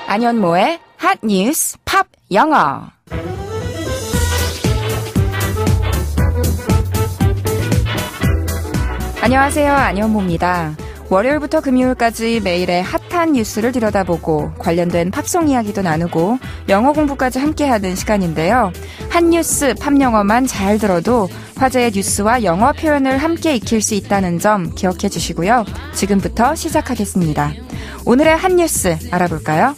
안현모의 핫 뉴스 팝 영어. 안녕하세요. 안현모입니다. 월요일부터 금요일까지 매일의 핫한 뉴스를 들여다보고 관련된 팝송 이야기도 나누고 영어 공부까지 함께하는 시간인데요. 한 뉴스 팝영어만 잘 들어도 화제의 뉴스와 영어 표현을 함께 익힐 수 있다는 점 기억해 주시고요. 지금부터 시작하겠습니다. 오늘의 한 뉴스 알아볼까요?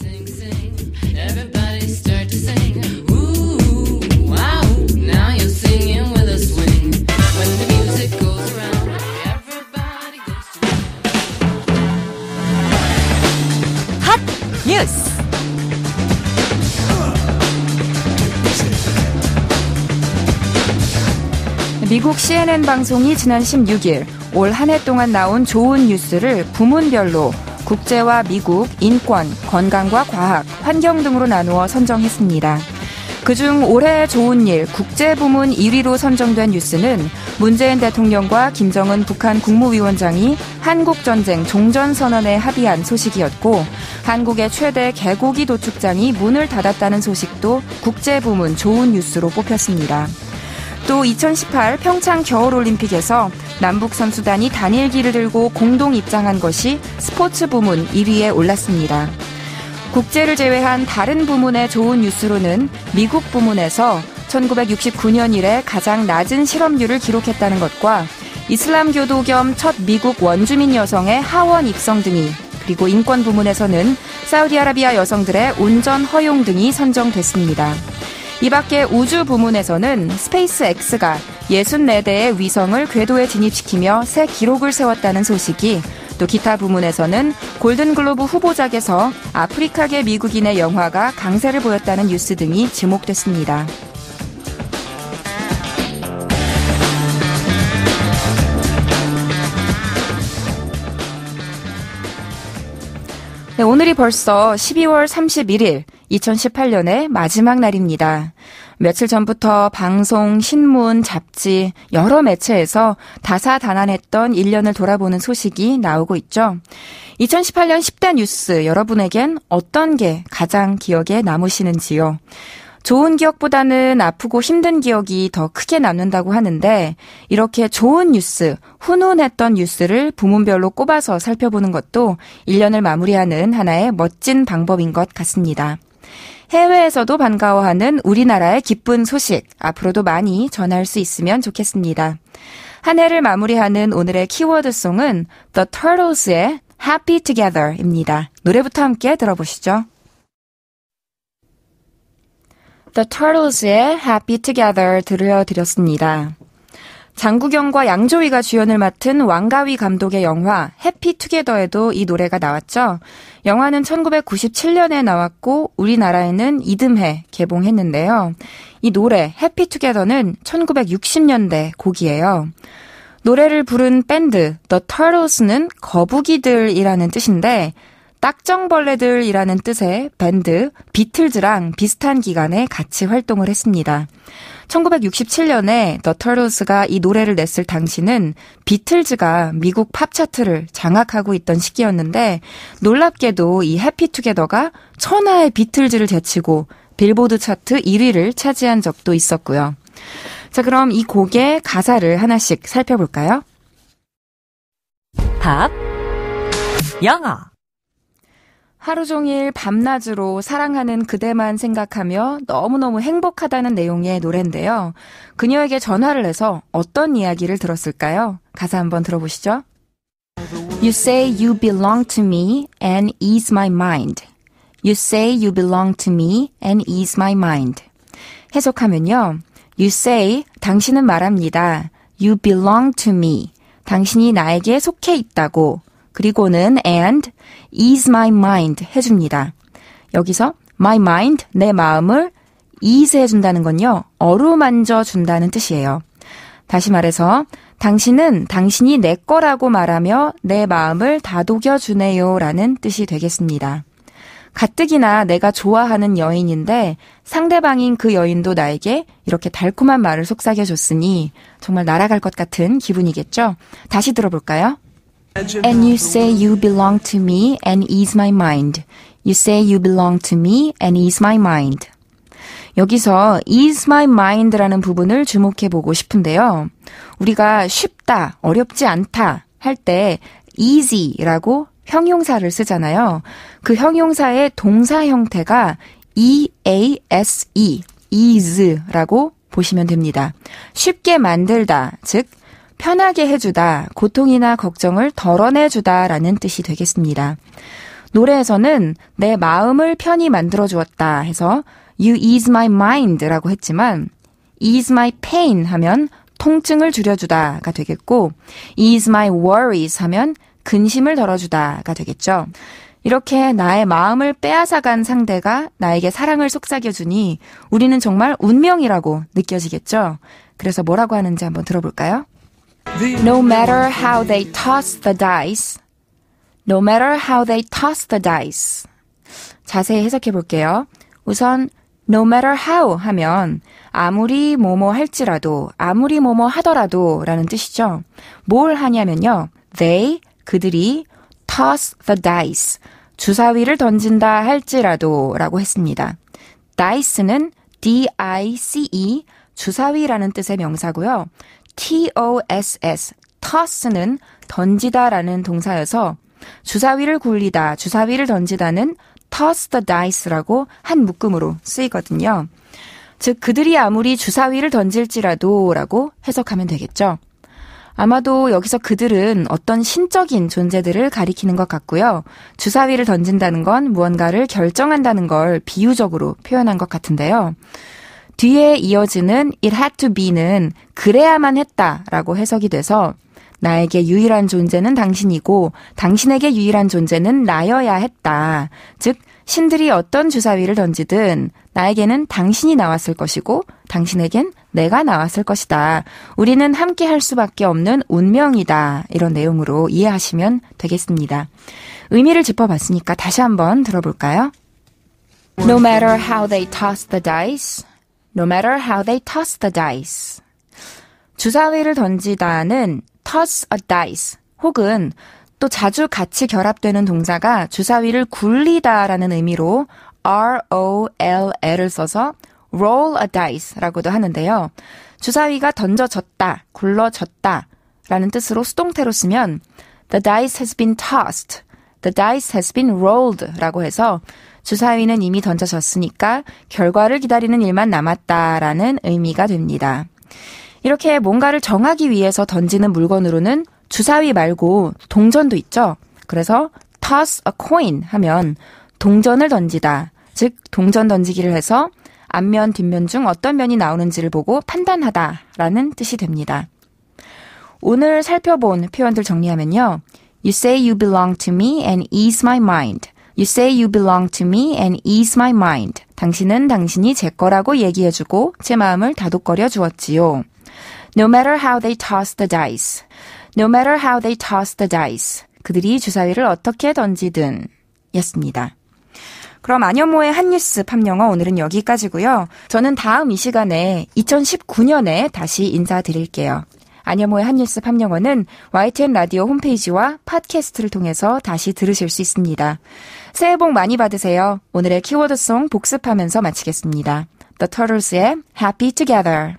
뉴스. 미국 CNN 방송이 지난 16일 올 한 해 동안 나온 좋은 뉴스를 부문별로 국제와 미국, 인권, 건강과 과학, 환경 등으로 나누어 선정했습니다. 그중 올해 좋은 일 국제 부문 1위로 선정된 뉴스는 문재인 대통령과 김정은 북한 국무위원장이 한국전쟁 종전선언에 합의한 소식이었고, 한국의 최대 개고기 도축장이 문을 닫았다는 소식도 국제 부문 좋은 뉴스로 뽑혔습니다. 또 2018 평창 겨울올림픽에서 남북 선수단이 단일기를 들고 공동 입장한 것이 스포츠 부문 1위에 올랐습니다. 국제를 제외한 다른 부문의 좋은 뉴스로는 미국 부문에서 1969년 이래 가장 낮은 실업률을 기록했다는 것과 이슬람교도 겸 첫 미국 원주민 여성의 하원 입성 등이, 그리고 인권 부문에서는 사우디아라비아 여성들의 운전 허용 등이 선정됐습니다. 이 밖에 우주 부문에서는 스페이스X가 64대의 위성을 궤도에 진입시키며 새 기록을 세웠다는 소식이, 또 기타 부문에서는 골든글로브 후보작에서 아프리카계 미국인의 영화가 강세를 보였다는 뉴스 등이 지목됐습니다. 네, 오늘이 벌써 12월 31일, 2018년의 마지막 날입니다. 며칠 전부터 방송, 신문, 잡지, 여러 매체에서 다사다난했던 1년을 돌아보는 소식이 나오고 있죠. 2018년 10대 뉴스, 여러분에겐 어떤 게 가장 기억에 남으시는지요? 좋은 기억보다는 아프고 힘든 기억이 더 크게 남는다고 하는데, 이렇게 좋은 뉴스, 훈훈했던 뉴스를 부문별로 꼽아서 살펴보는 것도 1년을 마무리하는 하나의 멋진 방법인 것 같습니다. 해외에서도 반가워하는 우리나라의 기쁜 소식, 앞으로도 많이 전할 수 있으면 좋겠습니다. 한 해를 마무리하는 오늘의 키워드송은 The Turtles의 Happy Together입니다. 노래부터 함께 들어보시죠. The Turtles의 Happy Together 들려드렸습니다. 장국영과 양조위가 주연을 맡은 왕가위 감독의 영화 해피 투게더에도 이 노래가 나왔죠. 영화는 1997년에 나왔고 우리나라에는 이듬해 개봉했는데요. 이 노래 해피 투게더는 1960년대 곡이에요. 노래를 부른 밴드 The Turtles는 거북이들이라는 뜻인데, 딱정벌레들이라는 뜻의 밴드 비틀즈랑 비슷한 기간에 같이 활동을 했습니다. 1967년에 The Turtles가 이 노래를 냈을 당시는 비틀즈가 미국 팝 차트를 장악하고 있던 시기였는데, 놀랍게도 이 해피 투게더가 천하의 비틀즈를 제치고 빌보드 차트 1위를 차지한 적도 있었고요. 자, 그럼 이 곡의 가사를 하나씩 살펴볼까요? 팝 영어. 하루 종일 밤낮으로 사랑하는 그대만 생각하며 너무너무 행복하다는 내용의 노래인데요. 그녀에게 전화를 해서 어떤 이야기를 들었을까요? 가사 한번 들어보시죠. You say you belong to me and ease my mind. You say you belong to me and ease my mind. 해석하면요. You say, 당신은 말합니다. You belong to me. 당신이 나에게 속해 있다고. 그리고는 and ease my mind 해줍니다. 여기서 my mind, 내 마음을 ease 해준다는 건요, 어루만져 준다는 뜻이에요. 다시 말해서 당신은 당신이 내 거라고 말하며 내 마음을 다독여주네요 라는 뜻이 되겠습니다. 가뜩이나 내가 좋아하는 여인인데 상대방인 그 여인도 나에게 이렇게 달콤한 말을 속삭여줬으니 정말 날아갈 것 같은 기분이겠죠? 다시 들어볼까요? And you say you belong to me and ease my mind. You say you belong to me and ease my mind. 여기서 ease my mind라는 부분을 주목해보고 싶은데요. 우리가 쉽다, 어렵지 않다 할 때 easy라고 형용사를 쓰잖아요. 그 형용사의 동사 형태가 ease, ease라고 보시면 됩니다. 쉽게 만들다, 즉 편하게 해주다, 고통이나 걱정을 덜어내주다 라는 뜻이 되겠습니다. 노래에서는 내 마음을 편히 만들어주었다 해서 You ease my mind 라고 했지만 ease my pain 하면 통증을 줄여주다가 되겠고 ease my worries 하면 근심을 덜어주다가 되겠죠. 이렇게 나의 마음을 빼앗아간 상대가 나에게 사랑을 속삭여주니 우리는 정말 운명이라고 느껴지겠죠. 그래서 뭐라고 하는지 한번 들어볼까요? No matter how they toss the dice, no matter how they toss the dice. 자세히 해석해 볼게요. 우선 no matter how 하면 아무리 뭐뭐 할지라도, 아무리 뭐뭐 하더라도 라는 뜻이죠. 뭘 하냐면요. They, 그들이 toss the dice, 주사위를 던진다 할지라도 라고 했습니다. dice는 D-I-C-E, 주사위라는 뜻의 명사고요. T-O-S-S, toss는 던지다라는 동사여서 주사위를 굴리다, 주사위를 던지다는 toss the dice라고 한 묶음으로 쓰이거든요. 즉 그들이 아무리 주사위를 던질지라도 라고 해석하면 되겠죠. 아마도 여기서 그들은 어떤 신적인 존재들을 가리키는 것 같고요. 주사위를 던진다는 건 무언가를 결정한다는 걸 비유적으로 표현한 것 같은데요. 뒤에 이어지는 it had to be는 그래야만 했다라고 해석이 돼서 나에게 유일한 존재는 당신이고 당신에게 유일한 존재는 나여야 했다. 즉 신들이 어떤 주사위를 던지든 나에게는 당신이 나왔을 것이고 당신에겐 내가 나왔을 것이다. 우리는 함께 할 수밖에 없는 운명이다. 이런 내용으로 이해하시면 되겠습니다. 의미를 짚어봤으니까 다시 한번 들어볼까요? No matter how they toss the dice, no matter how they toss the dice. 주사위를 던지다는 toss a dice 혹은 또 자주 같이 결합되는 동사가 주사위를 굴리다라는 의미로 R-O-L-L을 써서 roll a dice라고도 하는데요. 주사위가 던져졌다, 굴러졌다 라는 뜻으로 수동태로 쓰면 the dice has been tossed, the dice has been rolled 라고 해서 주사위는 이미 던져졌으니까 결과를 기다리는 일만 남았다라는 의미가 됩니다. 이렇게 뭔가를 정하기 위해서 던지는 물건으로는 주사위 말고 동전도 있죠. 그래서 toss a coin 하면 동전을 던지다, 즉 동전 던지기를 해서 앞면, 뒷면 중 어떤 면이 나오는지를 보고 판단하다라는 뜻이 됩니다. 오늘 살펴본 표현들 정리하면요. You say you belong to me and ease my mind. You say you belong to me and ease my mind. 당신은 당신이 제 거라고 얘기해주고 제 마음을 다독거려 주었지요. No matter how they toss the dice. No matter how they toss the dice. 그들이 주사위를 어떻게 던지든 였습니다. 그럼 안현모의 한뉴스 팝영어 오늘은 여기까지고요. 저는 다음 이 시간에 2019년에 다시 인사드릴게요. 안현모의 한뉴스 팝영어는 YTN 라디오 홈페이지와 팟캐스트를 통해서 다시 들으실 수 있습니다. 새해 복 많이 받으세요. 오늘의 키워드송 복습하면서 마치겠습니다. The Turtles의 Happy Together.